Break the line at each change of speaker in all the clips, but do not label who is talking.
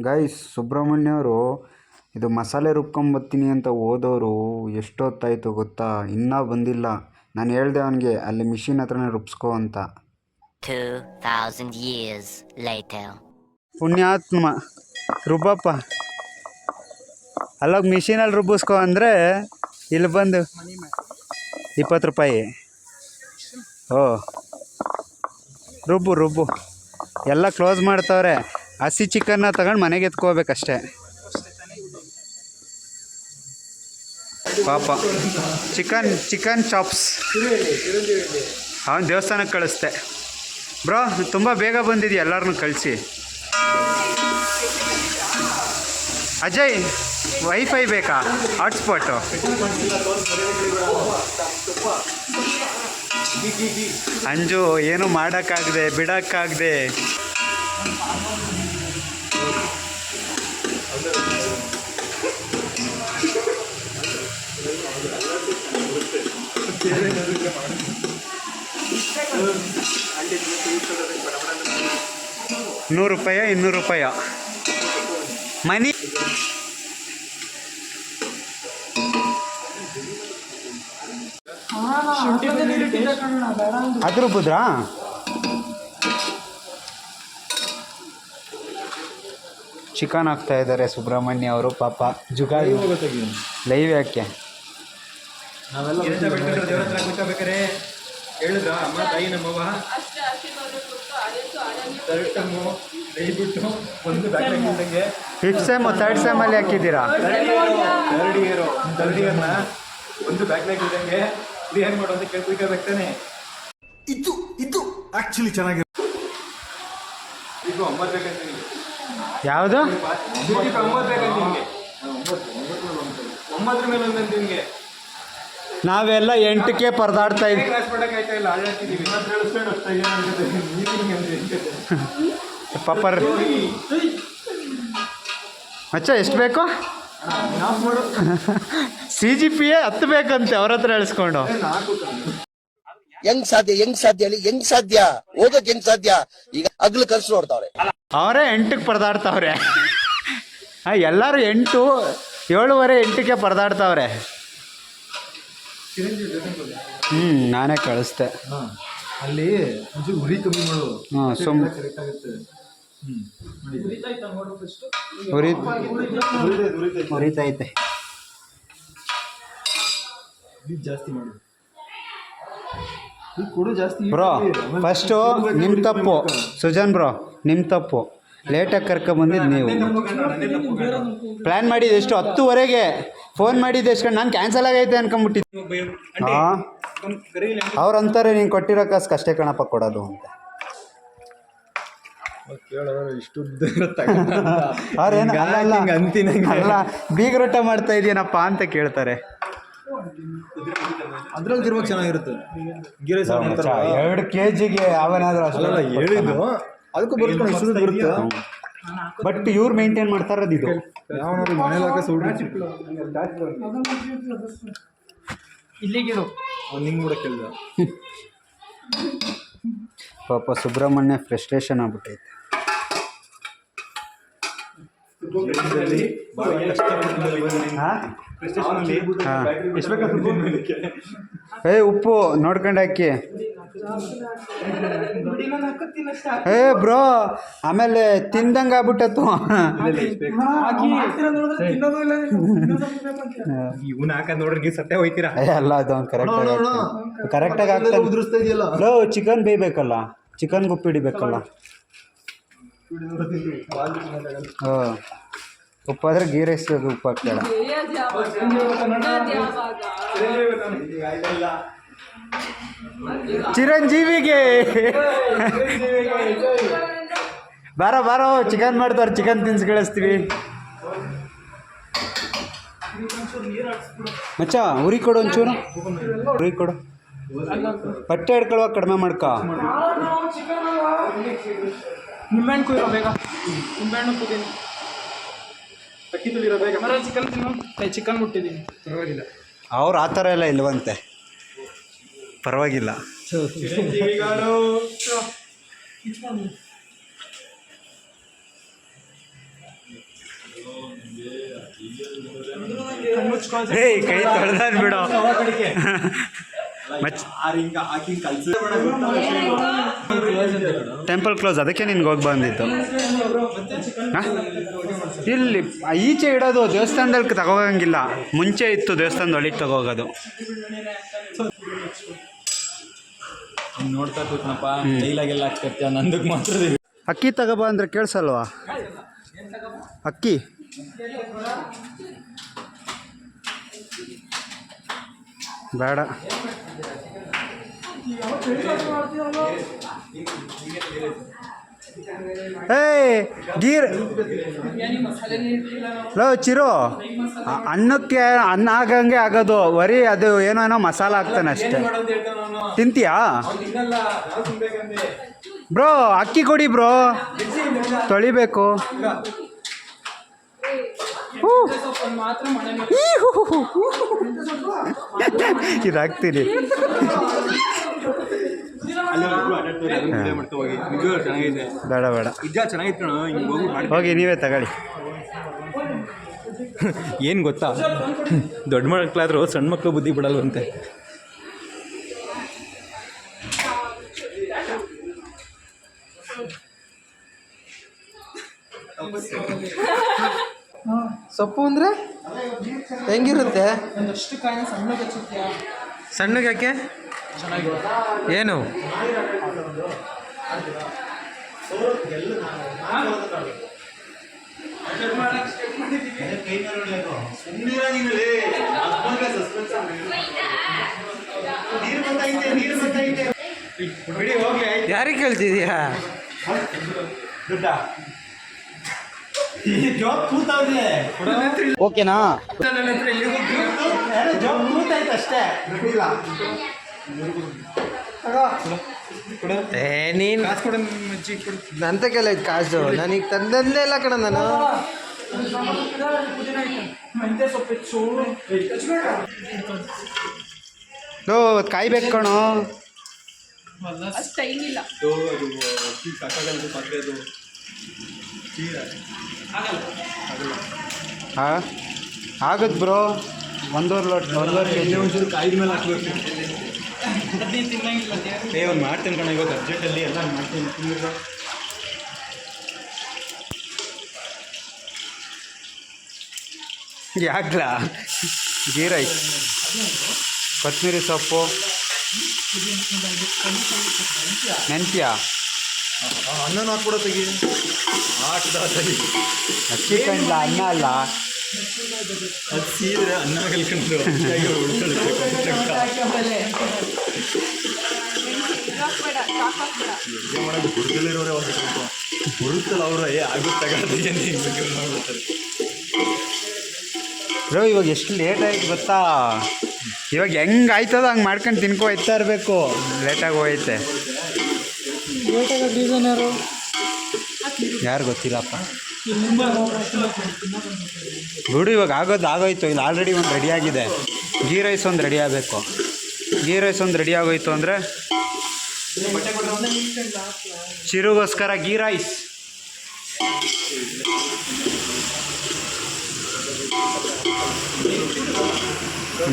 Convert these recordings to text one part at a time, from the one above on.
Guys, Subrahmanya ಅವರು ಇದು ಮಸಾಲೆ ರುಬ್ಕೊಂಬತ್ತೀನಿ ಅಂತ ಹೋದವರು ಎಷ್ಟೊತ್ತಾಯಿತು ಗೊತ್ತಾ? ಇನ್ನೂ ಬಂದಿಲ್ಲ. ನಾನು ಹೇಳ್ದೆ ಅವನಿಗೆ ಅಲ್ಲಿ ಮಿಷಿನ್ ಹತ್ರನೇ ರುಬ್ಸ್ಕೋ ಅಂತ.
2000 years later.
ಪುಣ್ಯಾತ್ಮ, ರುಬ್ಬಪ್ಪ. ಅಲ್ಲೋಗಿ ಮಿಷಿನಲ್ಲಿ ರುಬ್ಬಿಸ್ಕೊ ಅಂದರೆ ಇಲ್ಲಿ ಬಂದು 20 ರೂಪಾಯಿ. ಓ, ರುಬ್ಬು ಎಲ್ಲ ಕ್ಲೋಸ್ ಮಾಡ್ತವ್ರೆ. ಹಸಿ ಚಿಕನ್ನ ತಗೊಂಡು ಮನೆಗೆ ಎತ್ಕೋಬೇಕಷ್ಟೆ. ಪಾಪ ಚಿಕನ್ ಚಾಪ್ಸ್ ಅವನು ದೇವಸ್ಥಾನಕ್ಕೆ ಕಳಿಸ್ದೆ. ಬ್ರೋ, ತುಂಬ ಬೇಗ ಬಂದಿದ್ದೀಯ, ಎಲ್ಲರನ್ನೂ ಕಳಿಸಿ. ಅಜಯ್, ವೈಫೈ ಬೇಕಾ? ಹಾಟ್ಸ್ಪಾಟು? ಅಂಜು, ಏನು ಮಾಡೋಕ್ಕಾಗದೆ ಬಿಡೋಕ್ಕಾಗದೆ. ₹100 ₹200 ಮನಿ. ಅದು ರುಬ್ಬಿದ್ರಾ? ಚಿಕನ್ ಹಾಕ್ತಾ ಇದ್ದಾರೆ ಸುಬ್ರಹ್ಮಣ್ಯ ಅವರು. ಪಾಪ ಜುಗಾಡಿ ಲೈವ್ ಯಾಕೆ? ಫಿಫ್ತ್ ಸೆಮ್ ಥರ್ಡ್ ಸೆಮ್ಮಲ್ಲಿ ಹಾಕಿದ್ದೀರಾ?
ಒಂದು ಬ್ಯಾಕ್ಲಾಗ್ ಇದ್ದಂಗೆ ಕ್ಲಿಯರ್ ಮಾಡು ಅಂತ ಕೇಳ್ಕೊಳ್ಬೇಕಾಗ್ತಾನೆ. ಇದು ಆಕ್ಚುಲಿ ಚೆನ್ನಾಗಿರುತ್ತೆ. ಈಗ 9 ಬೇಕಂತ.
ಯಾವುದು?
9 ಬೇಕಂತ ನಿಮಗೆ. 9 ಮೇಲೆ ಒಂದಂತ ನಿಮಗೆ.
ನಾವೆಲ್ಲ 8ಕ್ಕೆ ಪರದಾಡ್ತಾ ಇದ್ದೀವಿ.
ಕ್ಲಾಸ್ ಮಾಡೋಕ್ಕಾಯ್ತಾ ಇಲ್ಲ, ಆಡಾಡ್ತಿದ್ದೀವಿ.
ಪಾಪರ್ ಮಚ್ಚ, ಎಷ್ಟು ಬೇಕು? CGPA 10 ಬೇಕಂತೆ ಅವ್ರ ಹತ್ರ ಹೇಳಿಸ್ಕೊಂಡು.
ಹೆಂಗ್ ಸಾಧ್ಯ ಹೇಳಿ? ಹೆಂಗ್ ಸಾಧ್ಯ? ಓದೋಕ್ ಹೆಂಗ್ ಸಾಧ್ಯ? ಈಗ ಅಗ್ಲು ಕರ್ಸು ನೋಡ್ತಾವ್ರೆ.
ಅವರೇ 8ಕ್ಕೆ ಪರದಾಡ್ತಾವ್ರೆ. ಎಲ್ಲರೂ 8, 7:15, 8ಕ್ಕೆ ಪರದಾಡ್ತಾವ್ರೆ. ನಾನೇ ಕಳಿಸ್ದೆ.
ಅಲ್ಲಿ ಉರಿ ಕಮ್ಮಿ ಮಾಡು. ಕರೆಕ್ಟ್ ಆಗುತ್ತೆ.
ಉರಿತೈತೆ.
ಜಾಸ್ತಿ ಮಾಡು. ಕೊಡು ಜಾಸ್ತಿ.
ಬ್ರೋ, ಫಸ್ಟು ನಿಮ್ಮ ತಪ್ಪು. ಸುಜನ್ ಬ್ರೋ, ನಿಮ್ಮ ತಪ್ಪು. ಲೇಟಾಗಿ ಕರ್ಕೊಂಬಂದಿದ್ದು ನೀವು. ಪ್ಲ್ಯಾನ್ ಮಾಡಿದ್ದು ಎಷ್ಟು? 10:00ವರೆಗೆ ಫೋನ್ ಮಾಡಿದ್ದು ಎಷ್ಟು? ನಾನು ಕ್ಯಾನ್ಸಲ್ ಆಗೈತೆ ಅನ್ಕೊಂಬಿಟ್ಟಿದ್ದೆ. ಹಾಂ, ಅವ್ರು ಅಂತಾರೆ ನೀನು ಕೊಟ್ಟಿರೋ ಕಾಸು ಅಷ್ಟೇ ಕಣಪ್ಪ ಕೊಡೋದು ಅಂತ. ಅಲ್ಲ, ಬೀಗರೂಟ ಮಾಡ್ತಾ ಇದೀನಪ್ಪ ಅಂತ ಕೇಳ್ತಾರೆ.
ಅದ್ರಲ್ಲಿ ಇರುವಾಗ ಚೆನ್ನಾಗಿರುತ್ತೆ.
2 kgಗೆ ಅವನಾದ್ರೂ ಅಷ್ಟೆಲ್ಲ
ಹೇಳಿದ್ದು ಅದಕ್ಕೂ ಬರುತ್ತೆ.
ಬಟ್ ಇವ್ರು ಮೇಂಟೈನ್ ಮಾಡ್ತಾ ಇರೋದು ಇದು.
ಯಾವನಾದ್ರು ಮನೇಲಿ
ಇಲ್ಲಿಗಿರು
ನಿಂಗೆ ಕೂಡ ಕೇಳಿದ.
ಪಾಪ ಸುಬ್ರಹ್ಮಣ್ಯ ಫ್ರಸ್ಟ್ರೇಷನ್ ಆಗ್ಬಿಟ್ಟೈತೆ. ಉಪ್ಪು ನೋಡ್ಕೊಂಡು ಹಾಕಿ. ಬ್ರೋ, ಆಮೇಲೆ ತಿಂದಂಗೆ ಆಗ್ಬಿಟ್ಟತ್ತು.
ಇವನ್ ಹಾಕ ನೋಡ್ರಿ ಸತ್ಯ ಹೋಯ್ತೀರಾ?
ಅಲ್ಲ, ಅದು ಅವ್ನು ಕರೆಕ್ಟಾಗಿ ಆಗ್ತಾ. ಚಿಕನ್ ಬೇಯಬೇಕಲ್ಲ, ಚಿಕನ್ ಉಪ್ಪು ಹಿಡಿಬೇಕಲ್ಲ. ಉಪ್ಪಾದ್ರೆ ಗೀ ರೈಸ್ ಉಪ್ಪು ಹಾಕ್ತಾಳ. ಚಿರಂಜೀವಿಗೆ ಬಾರೋ ಚಿಕನ್ ಮಾಡ್ತಾರೆ, ಚಿಕನ್ ತಿನ್ಸಿ ಕಳಿಸ್ತೀವಿ. ಮಚ್ಚ, ಉರಿ ಕೊಡು ಒಂಚೂರು, ಉರಿ ಕೊಡು. ಬಟ್ಟೆ ಹಿಡ್ಕೊಳುವಾಗ ಕಡಿಮೆ ಮಾಡ್ಕ.
ನಿಂಬೆಹಣ್ಣು ಕುಯ್ಯೋ ಬೇಗ. ನಿಂಬೆಹಣ್ಣು ಕುಯ್ತೀನಿ. ಚಿಕನ್ ತಿನ್ನು. ಚಿಕನ್ ಮುಟ್ಟಿದ್ದೀನಿ.
ಪರವಾಗಿಲ್ಲ.
ಅವ್ರು ಆ ಥರ ಎಲ್ಲ ಇಲ್ವಂತೆ. ಪರವಾಗಿಲ್ಲ. ಏಯ್ ಕೈ ತೊಳ್ದಾನ್ ಬಿಡು ಟೆಂಪಲ್ ಕ್ಲೋಸ್, ಅದಕ್ಕೆ ನಿನ್ಗೆ ಹೋಗಿ ಬಂದಿತ್ತು. ಹಾಂ ಇಲ್ಲಿ ಈಚೆ ಇಡೋದು, ದೇವಸ್ಥಾನದಲ್ಲಿ ತಗೋಗಂಗಿಲ್ಲ. ಮುಂಚೆ ಇತ್ತು ದೇವಸ್ಥಾನದ ಒಳಗೆ ತಗೋಗೋದು.
ನೋಡ್ತಾ ಕೂತ್ನಪ್ಪ, ಡೈಲಾಗೆಲ್ಲ ಹಾಕ್ತಿರ್ತೀಯ, ನಂದಕ್ಕೆ ಮಾತ್ರ
ಅಕ್ಕಿ ತಗೋಬಾ ಅಂದ್ರೆ ಕೇಳಿಸಲ್ವಾ? ಅಕ್ಕಿ ಬೇಡ. ಏಯ್ ಗೀರ್ ಲೋ ಚಿರು, ಅನ್ನಕ್ಕೆ ಅನ್ನ ಆಗಂಗೆ ಆಗೋದು, ಬರೀ ಅದು ಏನೋ ಮಸಾಲ ಹಾಕ್ತಾನೆ ಅಷ್ಟೇ. ತಿಂತೀಯಾ ಬ್ರೋ? ಅಕ್ಕಿ ಕೊಡಿ ಬ್ರೋ, ತೊಳಿಬೇಕು. ಇದಾಗ್ತೀರಿ. ಬೇಡ ಬೇಡ, ಹೋಗಿ ನೀವೇ ತಗೊಳ್ಳಿ.
ಏನು ಗೊತ್ತಾ, ದೊಡ್ಡ ಮಕ್ಕಳಾದ್ರೂ ಸಣ್ಣ ಮಕ್ಕಳು ಬುದ್ಧಿ ಬಿಡಲ್ವಂತೆ.
ಸೊಪ್ಪು ಅಂದರೆ ಹೆಂಗಿರುತ್ತೆ?
ಒಂದಷ್ಟು ಕಾಯಿನ ಸಣ್ಣಗೆ ಹಚ್ಚುತ್ತೀಯಾ?
ಸಣ್ಣಗೆ ಯಾಕೆ? ಏನು ಯಾರಿಗೆ ಕೇಳ್ತಿದ್ಯಾ?
ಓಕೆನಾ?
ನೀನು ನಂತ ಕೆಲ ಐತೆ ಕಾಸು, ನನಗೆ ತಂದಲ್ಲೇ ಇಲ್ಲ ಕಣ ನಾನು.
ಮೆಂತ್ಯ ಸೊಪ್ಪಿತ್ತು.
ಲೋ ಕಾಯ್ಬೇಕು ಕಣೋ.
ಅಷ್ಟು ಟೈಮ್ ಇಲ್ಲ.
ಹಾಂ ಆಗತ್ತೆ ಬ್ರೋ. ಒಂದೂವರೆ ಕೆ ಜಿ
ಒಂಚೂರು ಕಾಯಿದ ಮೇಲೆ ಹಾಕ್ಬೇಕು.
ಅದನ್ನ ತಿನ್ನಂಗಿಲ್ಲ.
ಒಂದು ಮಾಡ್ತೇನೆ ಕಣ, ಇವಾಗ ಅರ್ಜೆಂಟಲ್ಲಿ ಎಲ್ಲ ಮಾಡ್ತೀನಿ. ತಿಂದಿಲ್ಲ
ಯಾಕ್ಲಾ? ಗೀ ರೈಸ್, ಕೊತ್ತಂಬರಿ ಸೊಪ್ಪು, ಮೆಂತ್ಯ,
ಅನ್ನನ ಹಾಕ್ಬಿಡೋ ತೆಗಿ.
ಅಕ್ಕಿ ಕಂಡ್ಲ, ಅನ್ನ ಅಲ್ಲ.
ಅದು ಸೀದ್ರೆ ಅನ್ನ ಕಲ್ಕೊಂಡು ಹುಡುಗಲಿರೋರೇ ಒಂದು ಹುಡುಕ್ತಲ್ಲ ಅವರು ಆಗುತ್ತಾಗ ಮಾಡ್ಬಿಡ್ತಾರೆ.
ಬ್ರೋ ಇವಾಗ ಎಷ್ಟು ಲೇಟ್ ಆಯ್ತು ಗೊತ್ತಾ? ಇವಾಗ ಹೆಂಗೆ ಆಯ್ತದ ಹಂಗೆ ಮಾಡ್ಕೊಂಡು ತಿನ್ಕೊ ಹೋಯ್ತಾ ಇರಬೇಕು. ಲೇಟಾಗಿ ಹೋಯ್ತೆ.
ರೀಸನ್ ಯಾರು?
ಯಾರು ಗೊತ್ತಿಲ್ಲಪ್ಪ. ಬಿಡು, ಇವಾಗ ಆಗೋಯ್ತು. ಇಲ್ಲಿ ಆಲ್ರೆಡಿ ಒಂದು ರೆಡಿ ಆಗಿದೆ. ಗೀ ರೈಸ್ ಒಂದು ರೆಡಿ ಆಗಬೇಕು. ಗೀ ರೈಸ್ ಒಂದು ರೆಡಿ ಆಗೋಯ್ತು ಅಂದರೆ ಚಿರುಗೋಸ್ಕರ ಗೀ ರೈಸ್.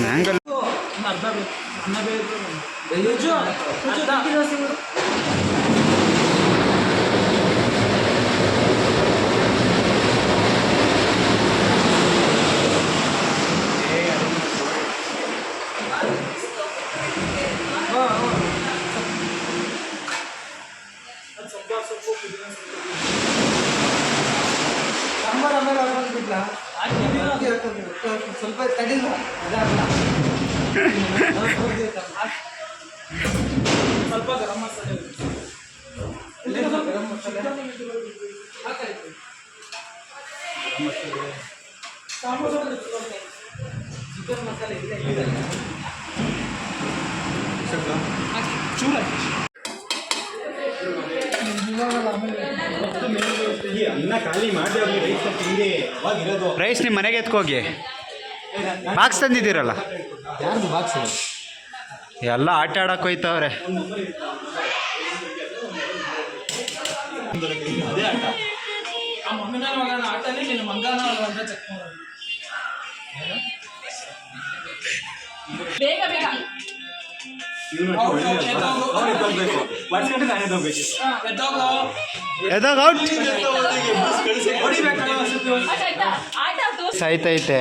ಹ್ಯಾಂಗಲ್
ಅರ್ಧ ಬೇಕು, ಅನ್ನ ಬೇಕು.
ಸ್ವಲ್ಪ ತಡಿಲ್ಲ, ಅದಾಗಲ್ಲ.
ಸ್ವಲ್ಪ ಗರಂ ಮಸಾಲೆ ಗರಂ ಮಸಾಲೆ ಹಾಕಾಯ್ತು. ಚಿಕನ್ ಮಸಾಲೆ ಇಲ್ಲ ಚೂರ
ಅನ್ನ ಖಾಲಿ ಮಾಡಿ ರೈಸ್ ತಿಂಡಿ ಅವಾಗ ಇರೋದು.
ರೈಸ್ ನಿಮ್ಮ ಮನೆಗೆ ಎತ್ಕೋಗಿ. ಬಾಕ್ಸ್ ತಂದಿದ್ದೀರಲ್ಲ?
ಯಾರ್ದು ಬಾಕ್ಸ್?
ಎಲ್ಲ ಆಟ ಆಡಕ್ಕೆ ಹೋಯ್ತವ್ರೆ.
ಆ ಮಗನ ಆಟನೇ ನಿನ್ನ ಮಂಗಾನ ಅಂತ ಚೆಕ್ ಮಾಡೋದು. ಬೇಗ ಬೇಗ
ಎದಾಗ ಔಟ್ ಸಾಯ್ತೈತೆ.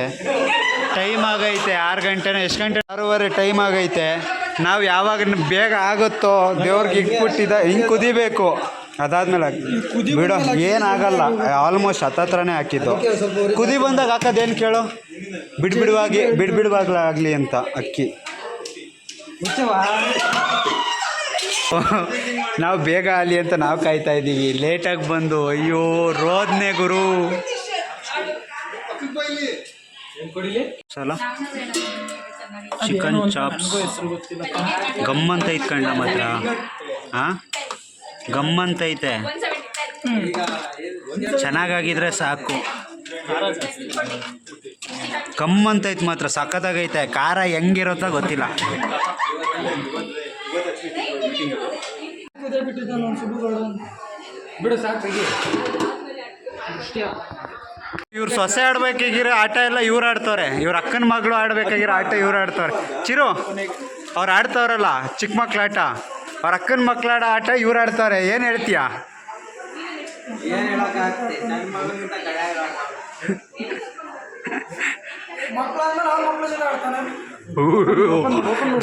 ಟೈಮ್ ಆಗೈತೆ 6 ಗಂಟೆನೋ ಎಷ್ಟು ಗಂಟೆ 6:30 ಟೈಮ್ ಆಗೈತೆ. ನಾವು ಯಾವಾಗ ಬೇಗ ಆಗುತ್ತೋ ದೇವ್ರಿಗೆ ಇಟ್ಬಿಟ್ಟಿದ್ದ ಹಿಂಗೆ ಕುದಿಬೇಕು. ಅದಾದ್ಮೇಲೆ ಬಿಡೋ ಏನಾಗಲ್ಲ, ಆಲ್ಮೋಸ್ಟ್ ಹತ್ತತ್ರನೇ ಹಾಕಿದ್ದು. ಕುದಿ ಬಂದಾಗ ಹಾಕೋದೇನು ಕೇಳು, ಬಿಡ್ಬಿಡುವಾಗಲಾಗಲಿ ಅಂತ ಅಕ್ಕಿ. ನಾವು ಬೇಗ ಆಗಲಿ ಅಂತ ನಾವು ಕಾಯ್ತಾ ಇದ್ದೀವಿ. ಲೇಟಾಗಿ ಬಂದು ಅಯ್ಯೋ ರೋದ್ನೆ ಗುರು. ಸಲ ಚಿಕನ್ ಚಾಪ್ಸ್ ಗಮ್ಮಂತ ಇತ್ಕಂಡ ಮಾತ್ರ. ಹಾಂ ಗಮ್ಮಂತೈತೆ, ಚೆನ್ನಾಗಾಗಿದ್ರೆ ಸಾಕು. ಗಮ್ಮಂತೈತೆ ಮಾತ್ರ, ಸಖತ್ತಾಗೈತೆ. ಖಾರ ಹೆಂಗಿರುತ್ತೋ ಗೊತ್ತಿಲ್ಲ.
ಬಿಡು ಸಾಕು.
ಇವ್ರು ಸೊಸೆ ಆಡ್ಬೇಕಾಗಿರೋ ಆಟ ಎಲ್ಲ ಇವ್ರು ಆಡ್ತವ್ರೆ. ಇವ್ರ ಅಕ್ಕನ ಮಗಳು ಆಡ್ಬೇಕಾಗಿರೋ ಆಟ ಇವ್ರು ಆಡ್ತವ್ರೆ. ಚಿರು ಅವ್ರು ಆಡ್ತವ್ರಲ್ಲ ಚಿಕ್ಕ ಮಕ್ಳ ಆಟ, ಅವ್ರ ಅಕ್ಕನ ಮಕ್ಳಾಡ ಆಟ ಇವ್ರು ಆಡ್ತವ್ರೆ. ಏನು ಹೇಳ್ತೀಯಾ?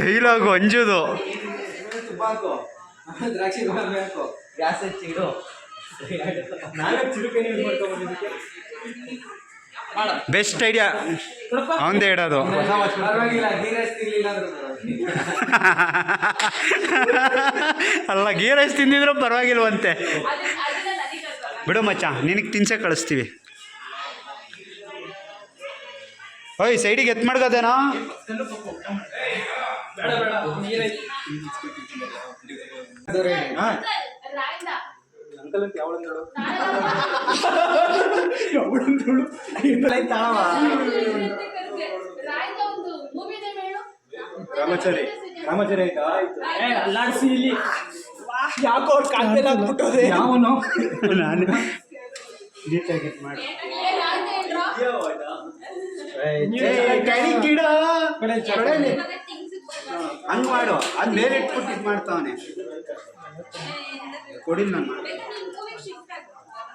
ಡೈಲಾಗು ಅಂಜುದು. ಬೆಸ್ಟ್ ಐಡಿಯಾ ಅವಂದೇ ಇಡೋದು. ಅಲ್ಲ ಗೀ ರೈಸ್ ತಿಂದಿದ್ರು ಪರವಾಗಿಲ್ವಂತೆ. ಬಿಡು ಮಚ್ಚ, ನಿನಗೆ ತಿನ್ಸೆ ಕಳಿಸ್ತೀವಿ. ಓಯ್ ಸೈಡಿಗೆ ಎತ್ ಮಾಡ್ಕೋದೇನೋ.
ಅಲ್ಲಾಡ್ಸಿ ಇಲ್ಲಿ ಯಾಕೋ ಅವ್ರು ಕಾಲ್ಮೇಲೆ ಹಾಕ್ಬಿಟ್ಟೋದೆ. ಯಾವನು
ನಾನು ಹಂಗೆ ಮಾಡು, ಅದು ಮೇಲೆ ಇಟ್ಬಿಟ್ಟು ಇದು ಮಾಡ್ತಾವನೆ. ಕೊಡಿಲ್ಲ ನಾನು.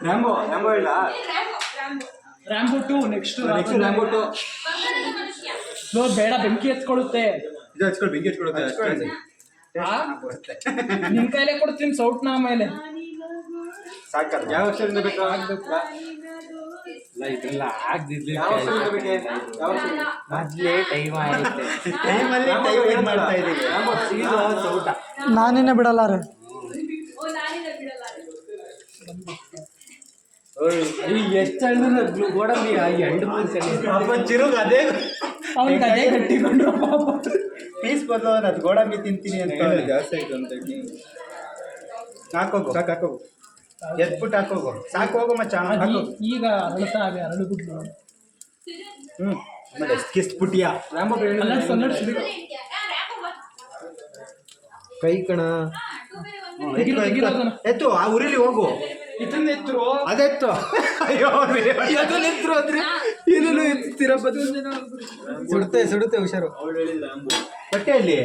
ರ್ಯಾಂಬೋ ಇಲ್ಲ.
Rambo 2 next Rambo 2. ಬೇಡ, ಬೆಂಕಿ ಎತ್ಕೊಳ್ಳುತ್ತೆ.
ಇದು ಹಚ್ಕೊಂಡು ಬೆಂಕಿ ಹಚ್ಕೊಡುತ್ತೆ.
ನಿನ್ ಕೈಲೇ ಕೊಡ್ತೀನಿ ಸೌಟ್ನ ಆಮೇಲೆ.
ಸಾಕಲ್ಲ.
ಯಾವ ಅಕ್ಷರದಿಂದ ಬೇಕಾ?
ಇದೆಲ್ಲ ಆಗ್ದಿದ್ಲಿ
ಟೈಮಲ್ಲಿ ಟೈಮ್ ಮಾಡ್ತಾ ಇದ್ದೀವಿ.
ನಾನೇನೆ ಬಿಡಲ್ಲ ರೀ.
ಎಷ್ಟು ಗೋಡಂಬಿ ಎಂಟು
ಚಿರುಗ್ ಅದೇ
ಅವ್ನಿಗೆ ಅದೇ ಗಟ್ಟಿಕೊಂಡ್ರು ಪಾಪ.
ಪೀಸ್ ಬಂದವನು ಅದು ಗೋಡಂಬಿ ತಿಂತೀನಿ ಅಂತ
ಜಾಸ್ತಿ ಆಯ್ತು ಅಂತ
ಹಾಕೋಗು.
ಹಾಕೋಗು,
ಎದ್ಬಿಟ್ಟು ಹಾಕೋಗು. ಸಾಕು ಹೋಗು ಮಚ್ಚ.
ಈಗ ಅರಳುಬಿಡ್ಲು.
ಆಮೇಲೆ ಕಿಸ್ಬಿಟ್ಟಿಯಾ
ಕೈ ಕಣ
ಎತ್ತು. ಆ ಉರಿಲಿ ಹೋಗು.
ಇದನ್ನ ಎತ್ತರು
ಅದೆತ್ತು. ಅಯ್ಯೋ
ಎತ್ತರು ಅಂದ್ರೆ ಏನೇನು ಎತ್ತೀರ ಸುಡುತ್ತೆ ಸುಡುತ್ತೆ ಹುಷಾರು.
ಬಟ್ಟೆಯಲ್ಲಿ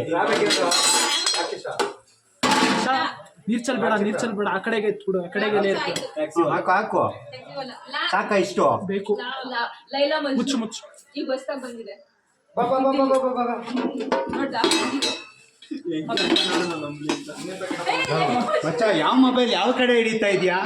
ನೀರ್ ಚಲ್ಬೇಡ ಆ ಕಡೆಗೆ ಎತ್ಬಿಡು. ಆ ಕಡೆಗೆ
ಹಾಕು ಹಾಕು. ಸಾಕ ಇಷ್ಟು
ಬೇಕು. ಮುಚ್ಚು
ಈಗ ಹೊಸ್ದಾಗ್ ಬಂದಿದೆ.
ಮಚ್ಚ ಯಾವ ಮೊಬೈಲ್ ಯಾವ ಕಡೆ ಹಿಡಿತಾ ಇದೆಯಾ?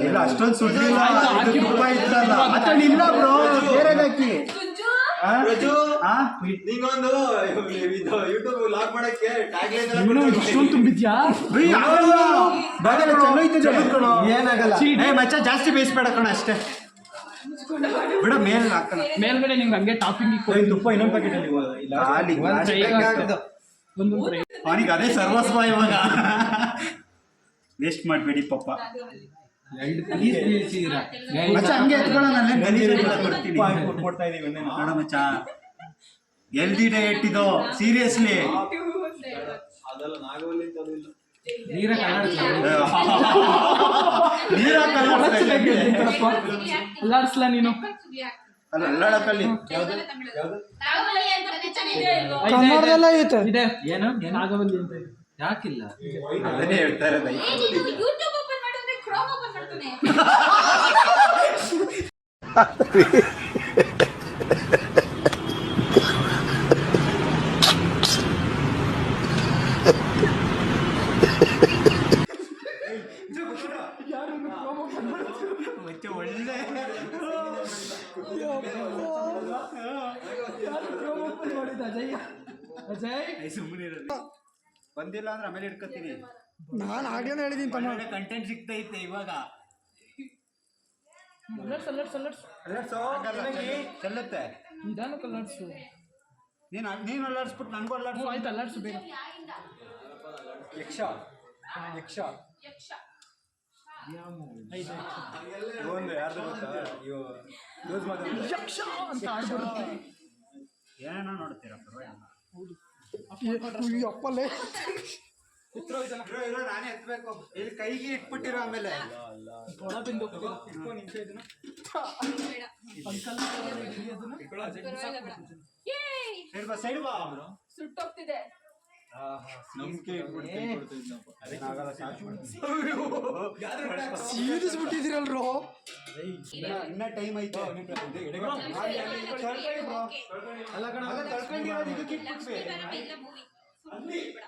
ಇಲ್ಲ ಅಷ್ಟೊಂದು ಸುಡ್ಲಿಲ್ಲ. ಇಲ್ಲ ಬ್ರೋ, ಬೇರೆದಾಕಿ
ಇಷ್ಟೊಂದು ತುಂಬಿದ್ಯಾ?
ಏನಾಗಲ್ಲ.
ಮಚ್ಚ ಜಾಸ್ತಿ ಬೇಯಿಸ್ಬೇಡ ಕಣ, ಅಷ್ಟೇ ಬಿಡ. ಮೇಲೆ ಹಾಕೋಣ.
ಮೇಲ್ಗಡೆ ನಿಂಗೆ ಹಂಗೆ ಟಾಪಿಂಗ್
ತುಪ್ಪ ಇನ್ನೊಂದು ಪ್ಯಾಕೆಟ್
ಅವನಿಗೆ ಅದೇ ಸರ್ವಸ್ವ ಇವಾಗ. ವೇಸ್ಟ್ ಮಾಡಬೇಡಿ ಪಾಪ. ಮಚ್ಚ ಹಂಗೆ ಎತ್ಕೊಳ್ಳೋಣ.
ಕೊಡ್ತಾ ಇದೀವಿ
ನೋಡ ಮಚ್ಚ, ಹೆಲ್ದಿ ಡಯಟ್ ಇದು ಸೀರಿಯಸ್ಲಿ.
ಅಲ್ಲಾಡ್ಸ್ಲಾ ನೀನು
ಕನ್ನಡದಲ್ಲ ಐತೆ.
ಇದೆ ಏನು ನಾಗವಲ್ಲಿ ಅಂತ ಇದೆ.
ಯಾಕಿಲ್ಲ?
ಅದನ್ನೇ ಹೇಳ್ತಾ ಇರೋದು.
ಯೂಟ್ಯೂಬ್ ಓಪನ್ ಮಾಡಿದ್ರೆ ಕ್ರೋಮ್ ಓಪನ್ ಮಾಡ್ತಾನೆ.
ಮತ್ತೆ ಒಳ್ಳೆ ಸುಮ್ಮನೆ ಬಂದಿಲ್ಲ ಅಂದ್ರೆ ಆಮೇಲೆ ಇಟ್ಕೊತೀನಿ.
ನಾನು ಆಗ್ಲೇ ಹೇಳಿದ್ದೀನಿ ತಮ್ಮ.
ಒಳ್ಳೆ ಕಂಟೆಂಟ್ ಸಿಗ್ತೈತೆ ಇವಾಗ. ಚೆಲ್ಲುತ್ತೆ.
ನಿಧಾನಕ್ಕೆ ಅಲ್ಲಾಡ್ಸು.
ನೀನು ಅಲ್ಲಾಡ್ಸ್ಬಿಟ್ಟು ನನಗೂ ಅಲ್ಲಾಡ್ಸು.
ಆಯ್ತು ಅಲ್ಲಾಡ್ಸು ಬೇಗ.
ಯಕ್ಷ ಒಂದು ಯಾರ್ದು ಗೊತ್ತಾ?
ಯಕ್ಷ ಅಂತ ಆಡ್ಬಿಡುತ್ತೆ.
ಏನೋ ನೋಡ್ತೀರಾ ಪರವಾಗಿಲ್ಲ.
ಅಪ್ಪಲ್ಲೇ
ನಾನೇ ಎತ್ತಬೇಕು. ಇಲ್ಲಿ ಕೈಗೆ ಇಟ್ಬಿಟ್ಟಿರೋ ಆಮೇಲೆ
ಒಳ ಬಿಂದು
ಸೈಡ್ ಬಾ.
ಸುಟ್ಟೋಗ್ತಿದೆ.
ಸೀರಿಸ್ಬಿಟ್ಟಿದ್ದೀರಲ್ರೋ.
ಇನ್ನ ಟೈಮ್ ಐತೆ.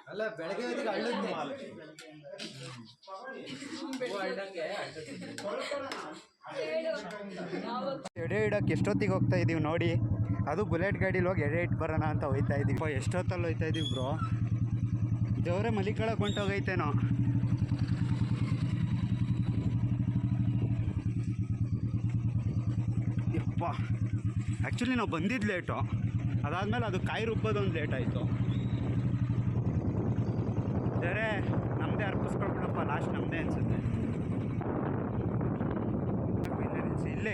ಅಲ್ಲ ಬೆಳಗ್ಗೆ ಹಳ್ಳದ್ನೆ
ಎಡೆ ಇಡಕ್ಕೆ ಎಷ್ಟೊತ್ತಿಗೆ ಹೋಗ್ತಾ ಇದೀವಿ ನೋಡಿ. ಅದು ಬುಲೆಟ್ ಗಾಡೀಲಿ ಹೋಗಿ ಎಡೆ ಇಟ್ಟು ಬರೋಣ ಅಂತ ಹೋಯ್ತಾ ಇದೀವಿ. ಎಷ್ಟೊತ್ತಲ್ಲಿ ಹೋಯ್ತಾ ಇದೀವಿ ಬ್ರೋ. ದೇವರೇ ಮಲಿಕಳಕ್ಕೆ ಹೊಂಟೋಗೈತೇನೋ. ಯಪ್ಪ ಆ್ಯಕ್ಚುಲಿ ನಾವು ಬಂದಿದ್ದು ಲೇಟು. ಅದಾದಮೇಲೆ ಅದು ಕಾಯಿ ರುಬ್ಬೋದೊಂದು ಲೇಟ್ ಆಯಿತು. ಬೇರೆ ನಮ್ಮದೇ ಅರ್ಪಿಸ್ಕೊಳ್ಬಿಡಪ್ಪ. ಲಾಸ್ಟ್ ನಮ್ಮದೇ ಅನಿಸುತ್ತೆ.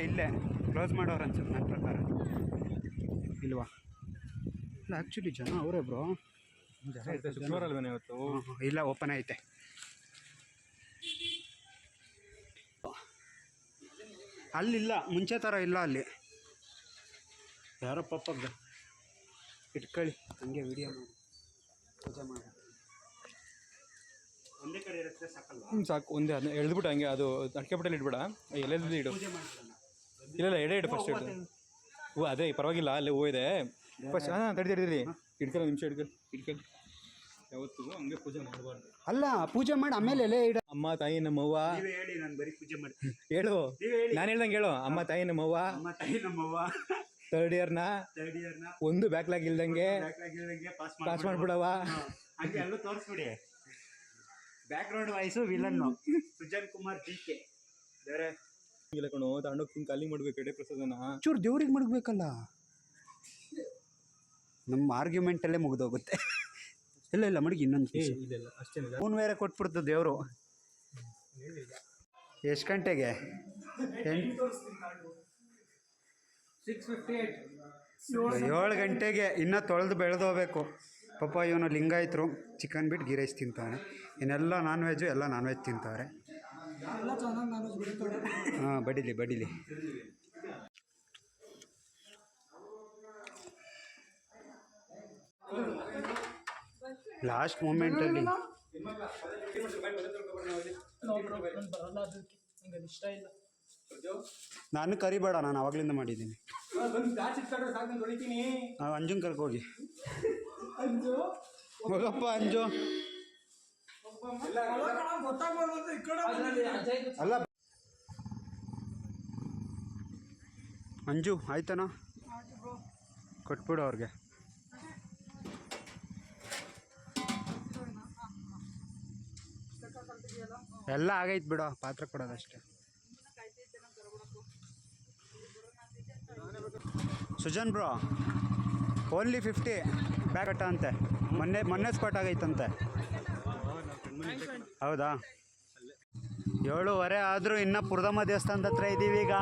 ಇಲ್ಲೇ ಕ್ಲೋಸ್ ಮಾಡೋರು ಅನ್ಸುತ್ತೆ ನನ್ನ ಪ್ರಕಾರ. ಇಲ್ವಾ? ಇಲ್ಲ ಆ್ಯಕ್ಚುಲಿ ಜನ ಅವರೇ ಬ್ರೋ.
ಶುಕ್ರವಾರ ಅಲ್ವೇನೆ ಇವತ್ತು?
ಇಲ್ಲ ಓಪನ್ ಐತೆ. ಅಲ್ಲಿಲ್ಲ, ಮುಂಚೆ ಥರ ಇಲ್ಲ ಅಲ್ಲಿ. ಯಾರೋ ಪಪ್ಪ ಇಟ್ಕೊಳ್ಳಿ ಹಂಗೆ ವಿಡಿಯೋ ಮಾಡಿ ಪೂಜೆ ಮಾಡಿ. ಒಂದೇ ಕಡೆ ಇರುತ್ತೆ ಸಾಕಲ್ವಾ?
ಸಾಕು. ಒಂದೇ ಅದನ್ನ ಎಳೆದ್ಬಿಟ್ಟು ಹಂಗೆ ಅದು ಅಡಿಕೆ ಪಟ್ಟೆಲಿ ಇಡ್ಬೇಡ, ಎಲೆಲ್ಲಿ ಇಡು. ಇಲ್ಲ ಎಡೆ ಇಡು ಫಸ್ಟ್ ಇಡು. ಹೂ ಅದೇ ಪರವಾಗಿಲ್ಲ, ಅಲ್ಲೇ ಹೂ ಇದೆ ಫಸ್ಟ್. ಹಾಂ ತಡಿ ಇಡ್ಕೊಳ್ಳಿ ನಿಮಿಷ ಇಡ್ಕೊಳ್ಳಿ. ಯಾವತ್ತು ಹಂಗೆ ಪೂಜೆ ಮಾಡಬಾರ್ದು.
ಅಲ್ಲ ಪೂಜೆ ಮಾಡಿ ಆಮೇಲೆ ಎಲೆ ಇಡ.
ಅಮ್ಮ ತಾಯಿ ನಮ್ಮವ್ವ
ಹೇಳಿ, ನಾನು ಬರೀ ಪೂಜೆ ಮಾಡ್ತೀನಿ.
ಹೇಳು, ನಾನು ಹೇಳ್ದಂಗೆ ಹೇಳು. ಅಮ್ಮ ತಾಯಿ ನಮ್ಮವ್ವ, ಥರ್ಡ್ ಇಯರ್ನ ಒಂದು ಬ್ಯಾಕ್ಲಾಗ್ ಇಲ್ದಂಗೆ ಪಾಸ್ ಮಾಡ್ಬಿಡವ.
ಹಂಗೆ ಎಲ್ಲೂ ತೋರಿಸ್ಬಿಡಿ. Background voice villain Sujan Kumar DK. ಬೇರೆ
ಇಲ್ಲ ಕಣೋ, ತಗೊಂಡೋಗಿ ಖಾಲಿ ಮಾಡ್ಬೇಕು ಎಡೆ ಪ್ರಸಾದನ.
ಚೂರು ದೇವ್ರಿಗೆ ಮಡಗಬೇಕಲ್ಲ. ನಮ್ಮ ಆರ್ಗ್ಯುಮೆಂಟಲ್ಲೇ ಮುಗಿದೋಗುತ್ತೆ. ಇಲ್ಲ ಮಡಗಿ ಇನ್ನೊಂದು
ಇಲ್ಲ ಅಷ್ಟೇ.
ಫೋನ್ ಬೇರೆ ಕೊಟ್ಬಿಡ್ತು ದೇವರು. ಎಷ್ಟು ಗಂಟೆಗೆ? 7 ಗಂಟೆಗೆ. ಇನ್ನೂ ತೊಳೆದು ಬೆಳೆದೋಗ್ಬೇಕು. ಪಾಪ ಇವನು ಲಿಂಗಾಯತರು ಚಿಕನ್ ಬಿಟ್ಟು ಗೀ ರೈಸ್ ತಿಂತಾನೆ. ಇನ್ನೆಲ್ಲ ನಾನ್ ವೆಜ್ಜು, ಎಲ್ಲ ನಾನ್ ವೆಜ್ ತಿಂತಾರೆ. ಹಾಂ ಬಡಿಲಿ. ಲಾಸ್ಟ್ ಮೂಮೆಂಟಲ್ಲಿ
ಇಷ್ಟ ಇಲ್ಲ.
ನಾನು ಕರಿಬೇಡ, ನಾನು ಆವಾಗಲಿಂದ ಮಾಡಿದ್ದೀನಿ. ಅಂಜುನ್ ಕರ್ಕೋಗಿ. ಹೋಗಪ್ಪ ಅಂಜು. ಅಲ್ಲ ಅಂಜು ಆಯ್ತಾನ ಕೊಟ್ಬಿಡು ಅವ್ರಿಗೆ. ಎಲ್ಲ ಆಗೈತೆ ಬಿಡು, ಪಾತ್ರ ಕೊಡೋದಷ್ಟೇ. ಸುಜನ್ ಬ್ರೋ ಓನ್ಲಿ 50 ಬ್ಯಾಗ್ ಕಟ್ಟ ಅಂತೆ. ಮೊನ್ನೆ ಸ್ಪಾಟ್ ಆಗೈತಂತೆ. ಹೌದಾ? 7:30 ಆದರೂ ಇನ್ನೂ ಪುರದಮ್ಮ ದೇವಸ್ಥಾನದ ಹತ್ರ ಇದ್ದೀವಿ ಈಗ.